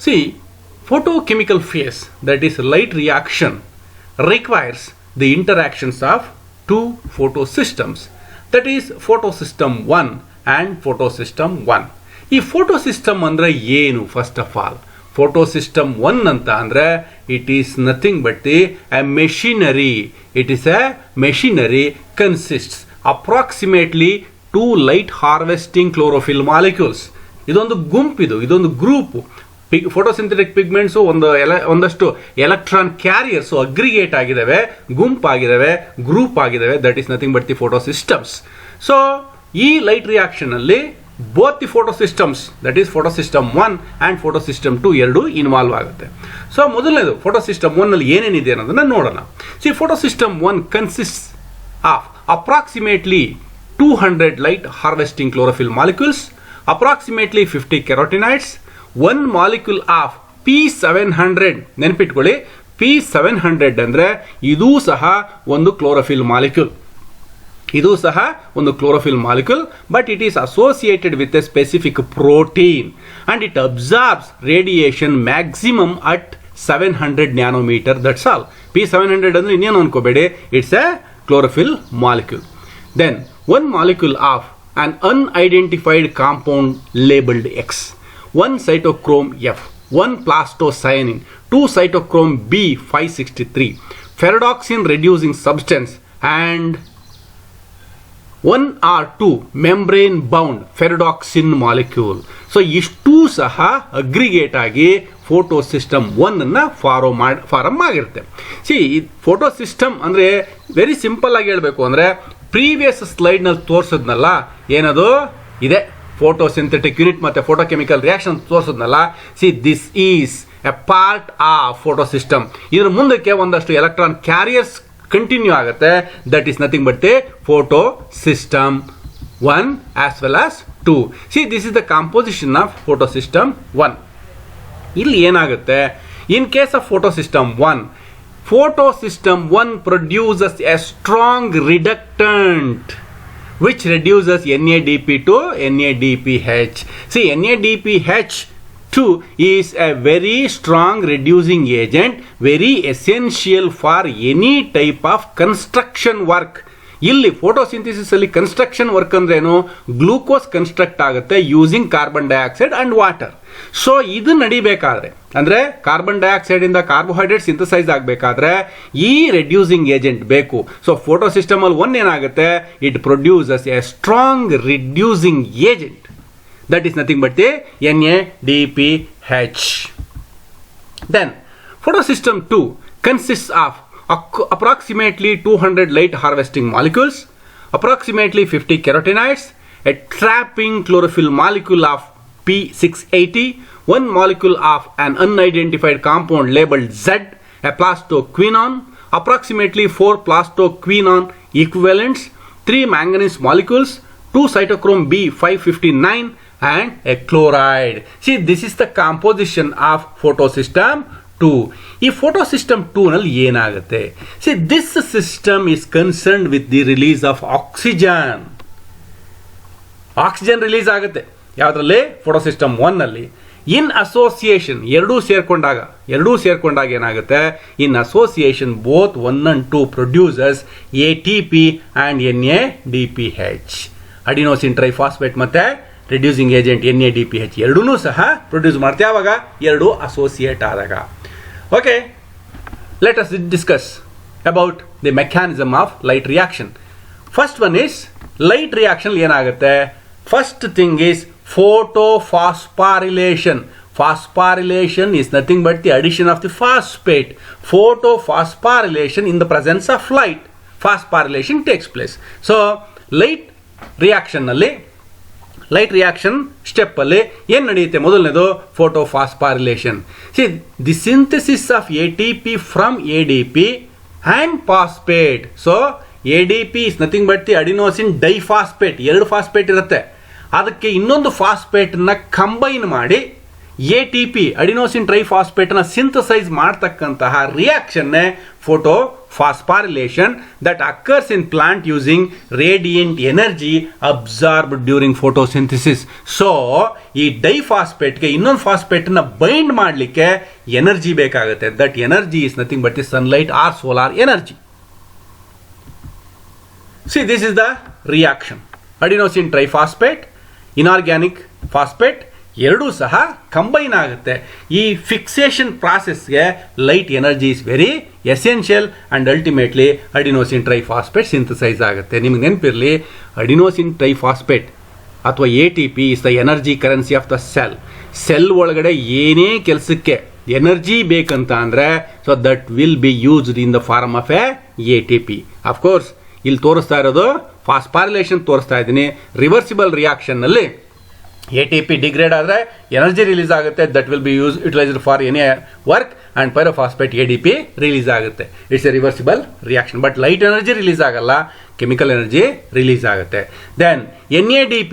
See, photochemical phase, that is light reaction, requires the interactions of two photosystems, that is photosystem 1 and photosystem 1. ಈ photosystem ಅಂದ್ರೆ ಏನು? First of all photosystem 1 ಅಂತ ಅಂದ್ರೆ it is nothing but a machinery. It is a machinery consists approximately 2 light harvesting chlorophyll molecules. ಇದೊಂದು ಗುಂಪಿದು, ಇದೊಂದು group. Photosynthetic ಪಿಗ್ಮೆಂಟ್ಸು ಒಂದಷ್ಟು electron carriers aggregate ಆಗಿದ್ದಾವೆ, ಗುಂಪಾಗಿದ್ದಾವೆ, ಗ್ರೂಪ್ ಆಗಿದ್ದಾವೆ. That is nothing but the photosystems. So ಈ light reaction ಅಲ್ಲಿ both the photosystems, that is photosystem 1 and photosystem 2 ಎರಡು involve ಆಗುತ್ತೆ. ಸೊ ಮೊದಲನೇದು ಫೋಟೋಸಿಸ್ಟಮ್ 1 ನಲ್ಲಿ ಏನೇನಿದೆ ಅನ್ನೋದನ್ನ ನೋಡೋಣ. C, photosystem 1 consist of approximately 200 light harvesting chlorophyll molecules, approximately 50 carotenoids, 1 molecule of P700. ನೆನಪಿಟ್ಕೊಳ್ಳಿ, P700 ಅಂದ್ರೆ ಇದೂ ಸಹ ಒಂದು ಕ್ಲೋರೋಫಿಲ್ ಮಾಲಿಕ್ಯೂಲ್. ಇದು ಸಹ ಒಂದು chlorophyll molecule, but it is associated with a specific protein and it absorbs radiation maximum at 700 nanometer. That's all. P700 ಅಂದ್ರೆ ಇನ್ನೇನು ಅನ್ಕೋಬೇಡಿ, it's a chlorophyll molecule. Then one molecule of an unidentified compound labeled X, 1 cytochrome F, 1 plastocyanin, 2 cytochrome B563, ferredoxin reducing substance, and 1 or 2 membrane bound ferredoxin molecule. So ಇಷ್ಟೂ ಸಹ aggregate ಆಗಿ photosystem 1 ಅನ್ನ form ಆಗಿರುತ್ತೆ. See, photosystem ಅಂದ್ರೆ very simple ಆಗಿ ಹೇಳಬೇಕು ಅಂದ್ರೆ previous slide ನಲ್ಲಿ ತೋರಿಸಿದ್ನಲ್ಲ, ಏನದು ಇದೆ ಫೋಟೋಸಿಂಥೆಟಿಕ್ ಯೂನಿಟ್ ಮತ್ತೆ ಫೋಟೋಕೆಮಿಕಲ್ ರಿಯಾಕ್ಷನ್ ತೋರಿಸಿದ್ನಲ್ಲ. See, this is a part of photosystem. ಇದ್ರ ಮುಂದಕ್ಕೆ ಒಂದಷ್ಟು ಎಲೆಕ್ಟ್ರಾನ್ ಕ್ಯಾರಿಯರ್ಸ್ ಕಂಟಿನ್ಯೂ ಆಗುತ್ತೆ. That is nothing but the photosystem 1 as well as 2. See, this is the composition of photosystem 1. ಇಲ್ಲಿ ಏನಾಗುತ್ತೆ, in case of photosystem 1, photosystem 1 produces a strong reductant which reduces NADP to NADPH. See, NADPH2 is a very strong reducing agent, very essential for any type of construction work. ಇಲ್ಲಿ photosynthesis ಅಲ್ಲಿ construction work ಅಂದ್ರೇನು, glucose construct ಆಗುತ್ತೆ using carbon dioxide and water. So ಇದು ನಡಿಬೇಕಾದ್ರೆ ಅಂದ್ರೆ carbon dioxide ಇಂದ carbohydrate synthesise ಆಗಬೇಕಾದ್ರೆ ಈ ರೆಡ್ಯೂಸಿಂಗ್ ಏಜೆಂಟ್ ಬೇಕು. ಸೊ ಫೋಟೋಸಿಸ್ಟಮ್ ಅಲ್ಲಿ 1 ಏನಾಗುತ್ತೆ, it produces a strong reducing agent, that is nothing but the NADPH. Then photosystem 2 consists of approximately 200 light harvesting molecules, approximately 50 carotenoids, a trapping chlorophyll molecule of P680, 1 molecule of an unidentified compound labeled Z, a plastoquinone, approximately 4 plastoquinone equivalents, 3 manganese molecules, 2 cytochrome B559, and a chloride. See, this is the composition of photosystem 2. ಈ photosystem 2 ನಲ್ಲಿ ಏನಾಗುತ್ತೆ, C, this system is concerned with the release of oxygen. Oxygen release ಆಗುತ್ತೆ ಯಾವ್ದ್ರಲ್ಲಿ, photosystem 1 ನಲ್ಲಿ. ಇನ್ association ಎರಡೂ ಸೇರ್ಕೊಂಡಾಗ ಏನಾಗುತ್ತೆ, ಇನ್ association both 1 and 2 produces ATP and NADPH. Adenosine triphosphate ಮತ್ತೆ reducing agent NADPH ಎರಡೂ ಸಹ ಪ್ರೊಡ್ಯೂಸ್ ಮಾಡ್ತೇವೆ ಯಾವಾಗ, ಎರಡು ಅಸೋಸಿಯೇಟ್ ಆದಾಗ. Okay, let us discuss about the mechanism of light reaction. First one is light reaction ಏನಾಗುತ್ತೆ, first thing is photophosphorylation. Phosphorylation is nothing but the addition of the phosphate. Photophosphorylation in the presence of light. Phosphorylation takes place. So light reaction ನಲ್ಲಿ light reaction step ಅಲ್ಲಿ ಏನ್ ನಡೆಯುತ್ತೆ, ಮೊದಲನೇದು photophosphorylation. See, the synthesis of ATP from ADP and phosphate. So ADP is nothing but the adenosine diphosphate. 2 phosphate ಇರುತ್ತೆ, ಅದಕ್ಕೆ ಇನ್ನೊಂದು phosphate ನ combine ಮಾಡಿ ATP ಅಡಿನೋಸಿನ್ ಟ್ರೈಫಾಸ್ಫೇಟ್ನ ಸಿಂಥಸೈಸ್ ಮಾಡ್ತಕ್ಕಂತಹ ರಿಯಾಕ್ಷನ್ನೇ photophosphorylation that occurs in plant using radiant energy absorbed during photosynthesis. So ಈ ಡೈಫಾಸ್ಫೇಟ್ಗೆ ಇನ್ನೊಂದು ಫಾಸ್ಫೇಟನ್ನ ಬೈಂಡ್ ಮಾಡಲಿಕ್ಕೆ ಎನರ್ಜಿ ಬೇಕಾಗುತ್ತೆ. That energy is nothing but the sunlight or solar energy. See, this is the reaction. Adenosine triphosphate, inorganic phosphate ಎರಡೂ ಸಹ combine ಆಗುತ್ತೆ. ಈ ಫಿಕ್ಸೇಷನ್ ಪ್ರಾಸೆಸ್ಗೆ light energy is very essential and ultimately adenosine triphosphate synthesize ಆಗುತ್ತೆ. ನಿಮಗೆ ನೆನಪಿರಲಿ, adenosine triphosphate ಅಥವಾ ATP is the energy currency of the cell. Cell ಒಳಗಡೆ ಏನೇ ಕೆಲಸಕ್ಕೆ ಎನರ್ಜಿ ಬೇಕಂತ ಅಂದರೆ so that will be used in the form of ATP. Of course ಇಲ್ಲಿ ತೋರಿಸ್ತಾ ಇರೋದು ಫಾಸ್ಫಾರಿಲೇಷನ್ ತೋರಿಸ್ತಾ ಇದ್ದೀನಿ. ರಿವರ್ಸಿಬಲ್ ರಿಯಾಕ್ಷನ್ನಲ್ಲಿ ATP ಡಿಗ್ರೇಡ್ ಆದರೆ ಎನರ್ಜಿ ರಿಲೀಸ್ ಆಗುತ್ತೆ. That will be utilised for any work and pyrophosphate ADP release ಆಗುತ್ತೆ. It's a reversible reaction. But light energy release ಆಗಲ್ಲ, ಕೆಮಿಕಲ್ ಎನರ್ಜಿ ರಿಲೀಸ್ ಆಗುತ್ತೆ. ದೆನ್ NADP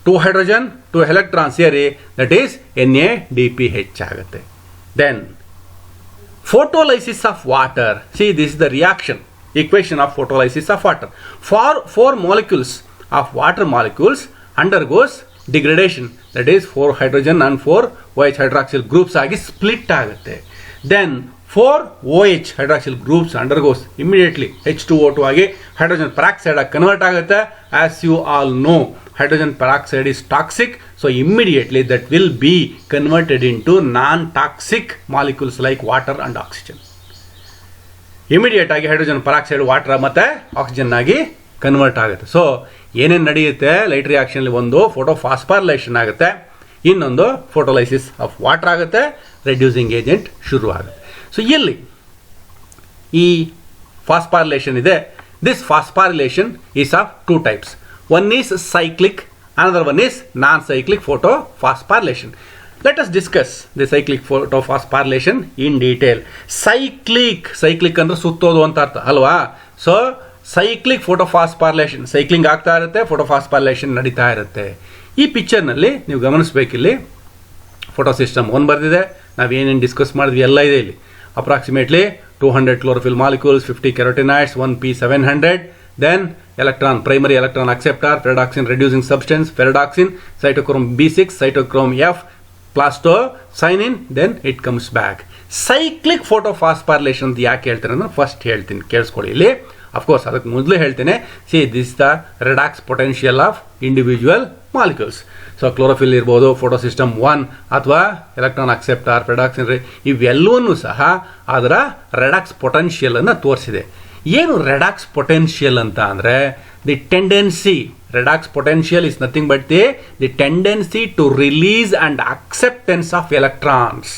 2 ಹೈಡ್ರೋಜನ್ 2 ಎಲೆಕ್ಟ್ರಾನ್ ಸೇರಿ that is NADP ಹೆಚ್ಚಾಗುತ್ತೆ. Then photolysis of water. See, this is the reaction equation of photolysis of water. For 4 molecules of water molecules undergoes degradation, that is 4 hydrogen and 4 OH hydroxyl groups ಆಗಿ split ಆಗುತ್ತೆ. Then 4 OH hydroxyl groups undergoes immediately H2O2 ಆಗಿ hydrogen peroxide ಆಗಿ convert ಆಗುತ್ತೆ. As you all know, hydrogen peroxide is toxic, so immediately that will be converted into non-toxic molecules like water and oxygen. Immediate ಆಗಿ hydrogen peroxide water ಮತ್ತು oxygen ಆಗಿ convert ಆಗುತ್ತೆ. So ಏನೇನು ನಡೆಯುತ್ತೆ light ರಿಯಾಕ್ಷನಲ್ಲಿ? ಒಂದು photo phosphorylation ಆಗುತ್ತೆ, ಇನ್ನೊಂದು photolysis of water ಆಗುತ್ತೆ, ರೆಡ್ಯೂಸಿಂಗ್ ಏಜೆಂಟ್ ಶುರು ಆಗುತ್ತೆ. ಸೊ ಇಲ್ಲಿ ಈ ಫಾಸ್ಫಾರಿಲೇಷನ್ ಇದೆ. This phosphorylation is of 2 types. One is cyclic, another one is non-cyclic photophosphorylation. Let us discuss the cyclic photophosphorylation in detail. Cyclic ಅಂದ್ರೆ ಸುತ್ತೋದು ಅಂತ ಅರ್ಥ ಅಲ್ವಾ? ಸೊ ಸೈಕ್ಲಿಕ್ ಫೋಟೋಫಾಸ್ಫಾರಿಲೇಷನ್, ಸೈಕ್ಲಿಂಗ್ ಆಗ್ತಾ ಇರುತ್ತೆ, ಫೋಟೋಫಾಸ್ಫಾರಿಲೇಷನ್ ನಡೀತಾ ಇರುತ್ತೆ. ಈ ಪಿಕ್ಚರ್ನಲ್ಲಿ ನೀವು ಗಮನಿಸಬೇಕಿಲ್ಲಿ ಫೋಟೋ ಸಿಸ್ಟಮ್ 1 ಬರೆದಿದೆ. ನಾವೇನೇನು ಡಿಸ್ಕಸ್ ಮಾಡಿದ್ವಿ ಎಲ್ಲ ಇದೆ ಇಲ್ಲಿ. Approximately 200 chlorophyll molecules, 50 carotenoids, 1 P700. Then electron, primary electron acceptor, ferredoxin reducing substance, ferredoxin, cytochrome B6, cytochrome F, plastocyanin, then it comes back. Cyclic photophosphorylation ಅಂತ ಯಾಕೆ ಹೇಳ್ತಾರೆ ಅಂದ್ರೆ ಫಸ್ಟ್ ಹೇಳ್ತೀನಿ, ಕೇಳಿಸ್ಕೊಳ್ಳಿ ಇಲ್ಲಿ. ಅಫ್ಕೋರ್ಸ್ ಅದಕ್ಕೆ ಮೊದಲು ಹೇಳ್ತೇನೆ. See this the redox potential of individual molecules. So chlorophyll ಇರ್ಬೋದು, ಫೋಟೋ ಸಿಸ್ಟಮ್ 1 ಅಥವಾ ಎಲೆಕ್ಟ್ರಾನ್ ಅಕ್ಸೆಪ್ಟಾರ್, ಫೆರಡಾಕ್ಸಿನ್ ಇವೆಲ್ಲವನ್ನೂ ಸಹ ಅದರ ರೆಡಾಕ್ಸ್ ಪೊಟೆನ್ಷಿಯಲ್ ಅನ್ನು ತೋರಿಸಿದೆ. ಏನು ರೆಡಾಕ್ಸ್ ಪೊಟೆನ್ಷಿಯಲ್ ಅಂತ ಅಂದರೆ the tendency, redox potential is nothing but the tendency to release and acceptance of electrons.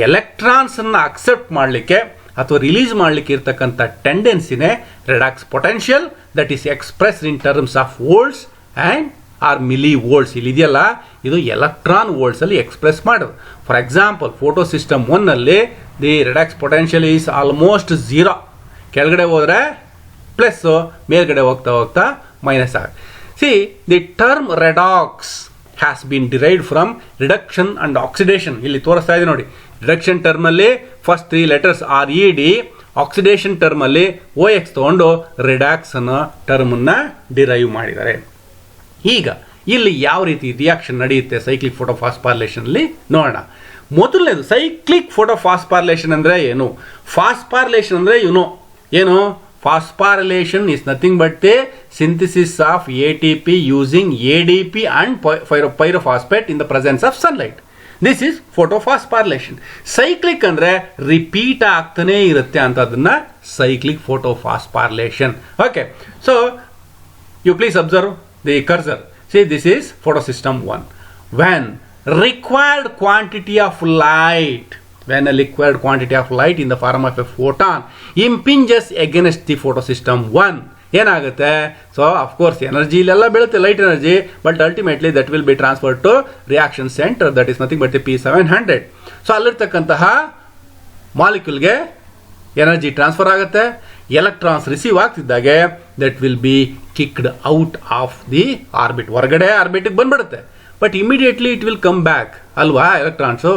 ಎಲೆಕ್ಟ್ರಾನ್ಸನ್ನು ಅಕ್ಸೆಪ್ಟ್ ಮಾಡಲಿಕ್ಕೆ ಅಥವಾ ರಿಲೀಸ್ ಮಾಡಲಿಕ್ಕೆ ಇರ್ತಕ್ಕಂಥ ಟೆಂಡೆನ್ಸಿನೇ redox potential. That is expressed in terms of volts and or millivolts. ಇಲ್ಲಿ ಇದೆಯಲ್ಲ, ಇದು ಎಲೆಕ್ಟ್ರಾನ್ ವೋಲ್ಟ್ಸಲ್ಲಿ ಎಕ್ಸ್ಪ್ರೆಸ್ ಮಾಡೋದು. ಫಾರ್ ಎಕ್ಸಾಂಪಲ್ ಫೋಟೋ ಸಿಸ್ಟಮ್ 1ನಲ್ಲಿ the redox potential is almost 0. ಕೆಳಗಡೆ ಹೋದರೆ ಪ್ಲಸ್ಸು, ಮೇಲ್ಗಡೆ ಹೋಗ್ತಾ ಹೋಗ್ತಾ ಮೈನಸ್ ಆಗುತ್ತೆ. See the term redox has been derived from reduction and oxidation. ಇಲ್ಲಿ ತೋರಿಸ್ತಾ ಇದೆ ನೋಡಿ. ರಿಡಕ್ಷನ್ ಟರ್ಮಲ್ಲಿ ಫಸ್ಟ್ 3 letters RED, ಆಕ್ಸಿಡೇಷನ್ ಟರ್ಮಲ್ಲಿ OX ತಗೊಂಡು ರಿಡಾಕ್ಸ್ ಅನ್ನೋ ಟರ್ಮನ್ನು ಡಿರೈವ್ ಮಾಡಿದ್ದಾರೆ. ಈಗ ಇಲ್ಲಿ ಯಾವ ರೀತಿ ರಿಯಾಕ್ಷನ್ ನಡೆಯುತ್ತೆ ಸೈಕ್ಲಿಕ್ ಫೋಟೋಫಾಸ್ಫಾರಿಲೇಷನ್ಲಿ ನೋಡೋಣ. ಮೊದಲನೇದು ಸೈಕ್ಲಿಕ್ ಫೋಟೋಫಾಸ್ಫಾರಿಲೇಷನ್ ಅಂದರೆ ಏನು? ಫಾಸ್ಫಾರಿಲೇಷನ್ ಅಂದರೆ ಏನು? Phosphorylation is nothing but the synthesis of ATP using ADP and pyrophosphate in the presence of sunlight. This is photophosphorylation. Cyclic ಅಂದ್ರೆ ರಿಪೀಟ್ ಆಗ್ತಾನೆ ಇರುತ್ತೆ ಅಂತ ಅದನ್ನ cyclic photophosphorylation. Okay, so you please observe the cursor. See, this is photosystem 1. When required quantity of light, when a liquid quantity of light in the form of a photon impinges against the photosystem 1, ಏನಾಗುತ್ತೆ? So of course energy ಇಲ್ಲೆಲ್ಲ ಬೀಳುತ್ತೆ, light energy, but ultimately that will be transferred to reaction centre, that is nothing but the P700. So ಅಲ್ಲಿರ್ತಕ್ಕಂತಹ ಮಾಲಿಕ್ಯೂಲ್ಗೆ energy transfer ಆಗುತ್ತೆ. Electrons receive ಆಗ್ತಿದ್ದಾಗೆ that will be kicked out of the orbit, ಹೊರಗಡೆ ಆರ್ಬಿಟಿಗೆ ಬಂದ್ಬಿಡುತ್ತೆ. But immediately it will come back ಅಲ್ವಾ electrons.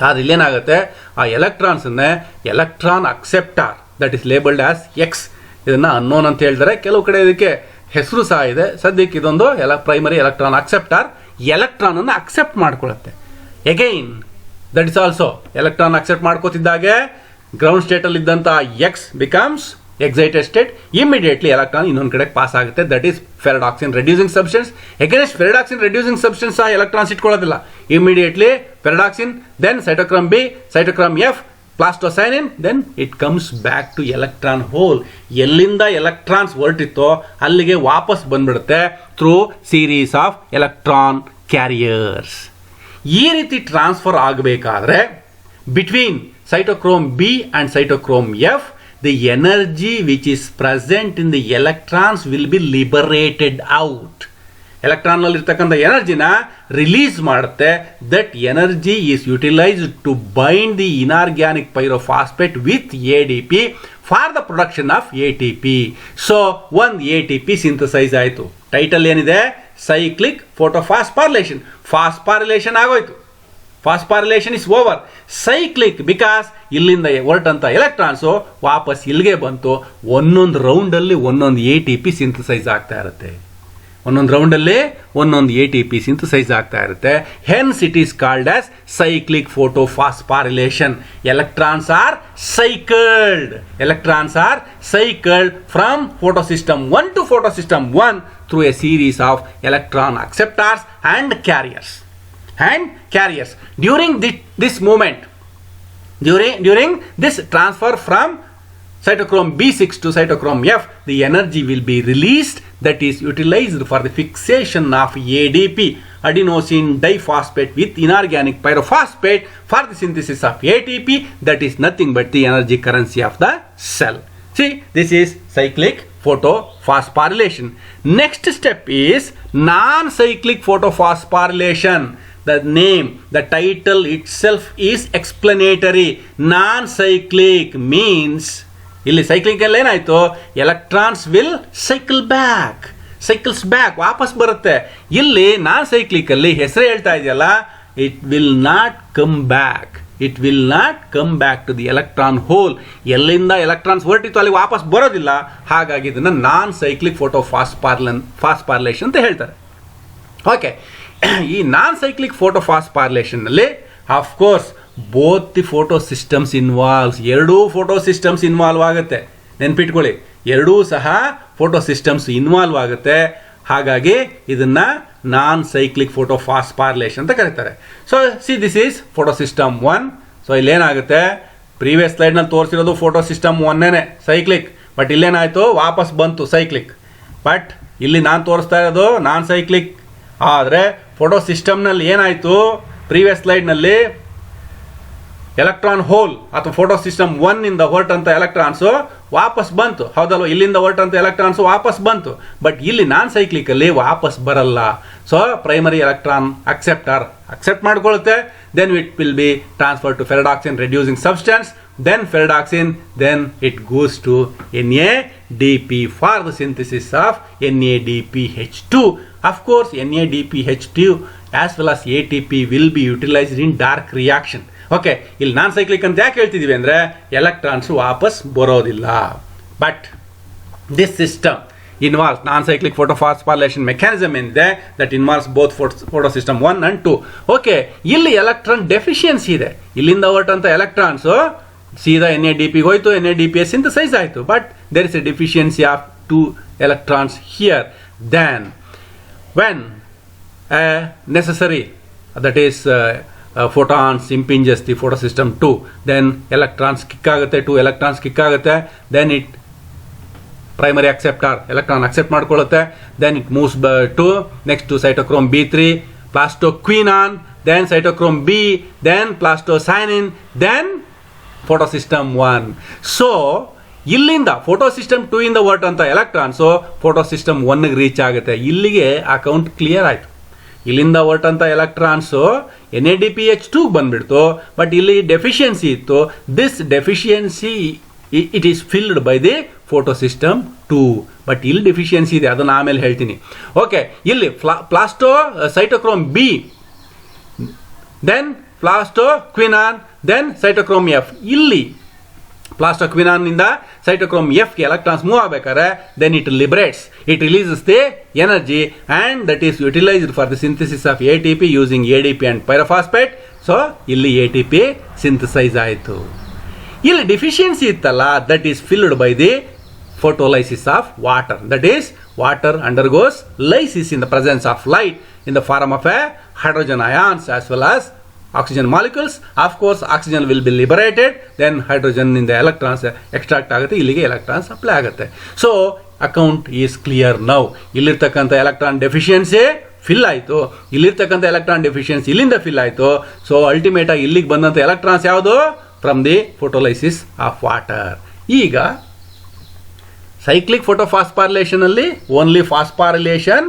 ಆದ್ರೆ ಇಲ್ಲೇನಾಗುತ್ತೆ, ಆ ಎಲೆಕ್ಟ್ರಾನ್ಸನ್ನೇ electron acceptor that is labelled as X, ಇದನ್ನು ಅನ್ನೋನ್ ಅಂತ ಹೇಳ್ತಾರೆ. ಕೆಲವು ಕಡೆ ಇದಕ್ಕೆ ಹೆಸರು ಸಹ ಇದೆ. ಸದ್ಯಕ್ಕೆ ಇದೊಂದು ಪ್ರೈಮರಿ ಎಲೆಕ್ಟ್ರಾನ್ ಅಕ್ಸೆಪ್ಟಾರ್ ಎಲೆಕ್ಟ್ರಾನ್ ಅನ್ನು ಅಕ್ಸೆಪ್ಟ್ ಮಾಡ್ಕೊಳ್ಳುತ್ತೆ. Again that is also electron accept ಮಾಡ್ಕೋತಿದ್ದಾಗೆ ಗ್ರೌಂಡ್ ಸ್ಟೇಟಲ್ಲಿ ಇದ್ದಂಥ X becomes excited state. Immediately electron ಇನ್ನೊಂದು ಕಡೆ ಪಾಸ್ ಆಗುತ್ತೆ. That is ferredoxin reducing substance. Against ferredoxin reducing substance ಸಹ ಎಲೆಕ್ಟ್ರಾನ್ಸ್ ಇಟ್ಕೊಳ್ಳೋದಿಲ್ಲ. Immediately ferredoxin, then cytochrome B, cytochrome F, plastocyanin, then it comes back to electron hole. ಎಲ್ಲಿಂದ electrons ಹೊರಟಿತ್ತೋ ಅಲ್ಲಿಗೆ ವಾಪಸ್ ಬಂದ್ಬಿಡುತ್ತೆ through series of electron carriers. ಈ ರೀತಿ transfer ಆಗಬೇಕಾದ್ರೆ between cytochrome B and cytochrome F, the energy which is present in the electrons will be liberated out. Electron ನಲ್ಲಿ ಇರ್ತಕ್ಕಂಥ ಎನರ್ಜಿನ ರಿಲೀಸ್ ಮಾಡುತ್ತೆ. That energy is utilised to bind the inorganic pyrophosphate with ADP for the production of ATP. So ಒಂದು ATP synthesise ಆಯಿತು. Title ಏನಿದೆ, cyclic photophosphorylation. Phosphorylation ಆಗೋಯ್ತು. Phosphorylation is over. Cyclic because ಇಲ್ಲಿಂದ ಹೊರಟಂತ ಎಲೆಕ್ಟ್ರಾನ್ಸು ವಾಪಸ್ ಇಲ್ಲಿಗೆ ಬಂತು. ಒಂದೊಂದು ರೌಂಡಲ್ಲಿ ಒಂದೊಂದು ATP ಸಿಂಥಸೈಸ್ ಆಗ್ತಾ ಇರುತ್ತೆ. ಒಂದೊಂದು ರೌಂಡಲ್ಲಿ ಒಂದೊಂದು ATP ಸಿಂಥಸೈಸ್ ಆಗ್ತಾ ಇರುತ್ತೆ. Hence it is called as cyclic photophosphorylation. Electrons are cycled. Electrons are cycled from photosystem 1 to photosystem 1 through a series of electron acceptors and carriers. During this movement, during this transfer from cytochrome B6 to cytochrome F, the energy will be released that is utilized for the fixation of ADP, adenosine diphosphate with inorganic pyrophosphate, for the synthesis of ATP. That is nothing but the energy currency of the cell. See, this is cyclic photophosphorylation. Next step is non-cyclic photophosphorylation. The name, the title itself is explanatory. Non-cyclic means ಇಲ್ಲಿ cyclic ಅಲ್ಲಿ ಏನಾಯ್ತು, electrons will cycles back ವಾಪಸ್ ಬರುತ್ತೆ. ಇಲ್ಲಿ ನಾನ್ cyclic ಅಲ್ಲಿ ಹೆಸರು ಹೇಳ್ತಾ ಇದೆಯಲ್ಲ, it will not come back to the electron hole. ಎಲ್ಲಿಂದ ಎಲೆಕ್ಟ್ರಾನ್ಸ್ ಹೊರಟಿತ್ತು ಅಲ್ಲಿ ವಾಪಸ್ ಬರೋದಿಲ್ಲ. ಹಾಗಾಗಿ ಇದನ್ನ ನಾನ್ ಸೈಕ್ಲಿಕ್ ಫಾಸ್ಫಾರಿಲೇಷನ್ ಅಂತ ಹೇಳ್ತಾರೆ. ಓಕೆ, ಈ ನಾನ್ ಸೈಕ್ಲಿಕ್ ಫೋಟೋಫಾಸ್ಫಾರಿಲೇಷನ್ ನಲ್ಲಿ of course both the photo systems involves. ಎರಡೂ ಫೋಟೋ ಸಿಸ್ಟಮ್ಸ್ ಇನ್ವಾಲ್ವ್ ಆಗುತ್ತೆ. ನೆನ್ಪಿಟ್ಕೊಳ್ಳಿ, ಎರಡೂ ಸಹ ಫೋಟೋ ಸಿಸ್ಟಮ್ಸ್ ಇನ್ವಾಲ್ವ್ ಆಗುತ್ತೆ. ಹಾಗಾಗಿ ಇದನ್ನ ನಾನ್ ಸೈಕ್ಲಿಕ್ ಫೋಟೋಫಾಸ್ಫಾರಿಲೇಷನ್ ಅಂತ ಕರೀತಾರೆ. So see, this is photosystem 1. So ಇಲ್ಲೇನಾಗುತ್ತೆ, ಪ್ರೀವಿಯಸ್ ಸ್ಲೈಡ್ ನಲ್ಲಿ ತೋರಿಸಿರೋದು ಫೋಟೋ ಸಿಸ್ಟಮ್ 1ನೇ ಸೈಕ್ಲಿಕ್. ಬಟ್ ಇಲ್ಲೇನಾಯ್ತು, ವಾಪಸ್ ಬಂತು ಸೈಕ್ಲಿಕ್. ಬಟ್ ಇಲ್ಲಿ ನಾನು ತೋರಿಸ್ತಾ ಇರೋದು ನಾನ್ ಸೈಕ್ಲಿಕ್. ಆದರೆ ಫೋಟೋ ಸಿಸ್ಟಮ್ನಲ್ಲಿ ಏನಾಯಿತು, ಪ್ರೀವಿಯಸ್ ಸ್ಲೈಡ್ನಲ್ಲಿ ಎಲೆಕ್ಟ್ರಾನ್ ಹೋಲ್ ಅಥವಾ ಫೋಟೋ ಸಿಸ್ಟಮ್ 1 ಇಂದ ಹೊರಟಂತ ಎಲೆಕ್ಟ್ರಾನ್ಸು ವಾಪಸ್ ಬಂತು. ಹೌದಲ್ವ, ಇಲ್ಲಿಂದ ಹೊರಟಂತ ಎಲೆಕ್ಟ್ರಾನ್ಸು ವಾಪಸ್ ಬಂತು. ಬಟ್ ಇಲ್ಲಿ ನಾನ್ ಸೈಕ್ಲಿಕಲ್ಲಿ ವಾಪಸ್ ಬರಲ್ಲ. ಸೊ ಪ್ರೈಮರಿ ಎಲೆಕ್ಟ್ರಾನ್ ಅಕ್ಸೆಪ್ಟ್ ಮಾಡ್ಕೊಳ್ಳುತ್ತೆ. Then it will be transfer to ferredoxin reducing substance, then ferredoxin, then it goes to NADP for the synthesis of NADPH2. Of course, NADPH2 as well as ATP will be utilized in dark reaction. Okay, ಇಲ್ಲಿ ನಾನ್ cyclic ಅಂತ ಯಾಕೆ ಹೇಳ್ತಿದೀವಿ ಅಂದರೆ electrons ವಾಪಸ್ ಬರೋದಿಲ್ಲ. But this system involves non cyclic photophosphorylation mechanism ಏನಿದೆ that involves both photosystem 1 and 2. Okay, ಇಲ್ಲಿ electron deficiency ಇದೆ. ಇಲ್ಲಿಂದ ಹೊರಟಂತ ಎಲೆಕ್ಟ್ರಾನ್ಸು ಸೀದಾ NADP ಹೋಯ್ತು, NADPH ಸಿಂಥಸೈಸ್ ಆಯಿತು. But there is a deficiency of 2 electrons here. Then when necessary, that is photons impinges the photosystem 2, then electrons kick ಆಗುತ್ತೆ, 2 electrons kick ಆಗುತ್ತೆ. Then it primary acceptor electron accept ಮಾಡ್ಕೊಳ್ಳುತ್ತೆ. Then it moves to next to cytochrome B3, plastoquinone, then cytochrome B, then plastocyanin, then photosystem 1. So ಇಲ್ಲಿಂದ photosystem 2 ಇಂದ ಹೊರಟಂತ electrons photosystem 1ಗೆ reach ಆಗುತ್ತೆ. ಇಲ್ಲಿಗೆ account clear ಆಯಿತು. ಇಲ್ಲಿಂದ ಹೊರಟಂತ electrons NADPH2 ಬಂದ್ಬಿಡ್ತು. But ಇಲ್ಲಿ deficiency ಇತ್ತು. This deficiency it is filled by the photosystem 2. But ಇಲ್ಲಿ ಡೆಫಿಷಿಯನ್ಸಿ ಇದೆ, ಅದನ್ನು ಆಮೇಲೆ ಹೇಳ್ತೀನಿ. ಓಕೆ, ಇಲ್ಲಿ cytochrome B, then plastoquinone, then cytochrome F. ಇಲ್ಲಿ ಪ್ಲಾಸ್ಟೋಕ್ವಿನಾನ್ ನಿಂದ ಸೈಟೋಕ್ರೋಮ್ ಎಫ್ ಗೆ ಎಲೆಕ್ಟ್ರಾನ್ಸ್ ಮೂವ್ ಆಗಬೇಕಾದ್ರೆ then it liberates, it releases the energy and that is utilised for the synthesis of ATP using ADP and pyrophosphate. So ಇಲ್ಲಿ ATP synthesise ಆಯಿತು. ಇಲ್ಲಿ deficiency ಇತ್ತಲ್ಲ, that is filled by the photolysis of water. That is, water undergoes lysis in the presence of light in the form of a hydrogen ions as well as oxygen molecules. Of course, oxygen will be liberated, then hydrogen in the electrons extract ಆಗುತ್ತೆ, ಇಲ್ಲಿಗೆ electrons supply ಆಗುತ್ತೆ. So, account is clear now. ಇಲ್ಲಿರ್ತಕ್ಕಂಥ electron deficiency fill ಆಯಿತು, ಇಲ್ಲಿರ್ತಕ್ಕಂಥ electron deficiency ಇಲ್ಲಿಂದ fill ಆಯಿತು. So ultimate ಆಗಿ ಇಲ್ಲಿಗೆ ಬಂದಂಥ electrons ಯಾವುದು? From the photolysis of water. ಈಗ cyclic photophosphorylation ಅಲ್ಲಿ only phosphorylation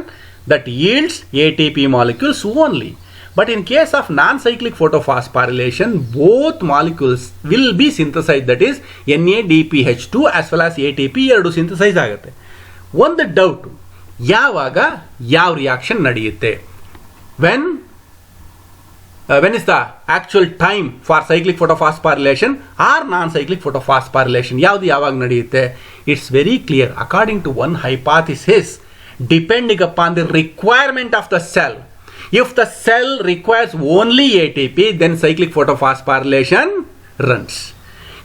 that yields ATP molecules only. But in case of non-cyclic photophosphorylation, both molecules will be synthesized, that is NADPH2 as well as ATP ಎರಡು synthesise ಆಗುತ್ತೆ. ಒಂದು doubt, ಯಾವಾಗ ಯಾವ reaction ನಡೆಯುತ್ತೆ? when is the actual time for cyclic photophosphorylation or non-cyclic photophosphorylation? ಯಾವುದು ಯಾವಾಗ ನಡೆಯುತ್ತೆ? It's very clear. According to one hypothesis, depending upon the requirement of the cell. If the cell requires only ATP, then cyclic photophosphorylation runs.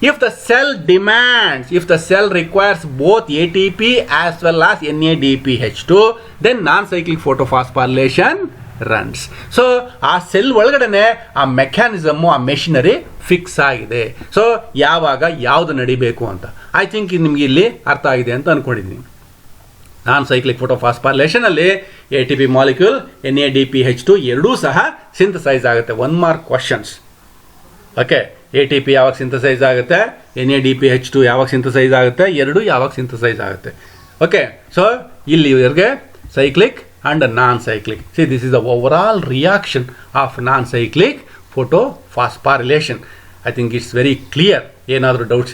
If the cell requires both ATP as well as NADPH2, then non-cyclic photophosphorylation runs. So ಆ cell ಒಳಗಡೆ ಆ mechanism, ಆ machinery fix ಆಗಿದೆ. So ಯಾವಾಗ ಯಾವುದು ನಡಿಬೇಕು ಅಂತ I think ನಿಮ್ಗೆ ಇಲ್ಲಿ ಅರ್ಥ ಆಗಿದೆ ಅಂತ ಅನ್ಕೊಂಡಿದ್ದೀನಿ. ನಾನ್ ಸೈಕ್ಲಿಕ್ ಫೋಟೋಫಾಸ್ಫಾರಿಲೇಷನ್ ಅಲ್ಲಿ ATP ಮಾಲಿಕ್ಯೂಲ್ NADPH2 ಎರಡೂ ಸಹ ಸಿಂಥಸೈಸ್ ಆಗುತ್ತೆ. 1 ಮಾರ್ಕ್ ಕ್ವಶನ್ಸ್. ಓಕೆ, ATP ಯಾವಾಗ ಸಿಂಥಸೈಸ್ ಆಗುತ್ತೆ, NADPH2 ಯಾವಾಗ ಸಿಂಥಸೈಸ್ ಆಗುತ್ತೆ, ಎರಡು ಯಾವಾಗ ಸಿಂಥಸೈಸ್ ಆಗುತ್ತೆ. ಓಕೆ, ಸೊ ಇಲ್ಲಿವರೆಗೆ cyclic and non-cyclic. See, this is the overall reaction of non-cyclic photophosphorylation. I think it's very clear. ಏನಾದರೂ ಡೌಟ್ಸ್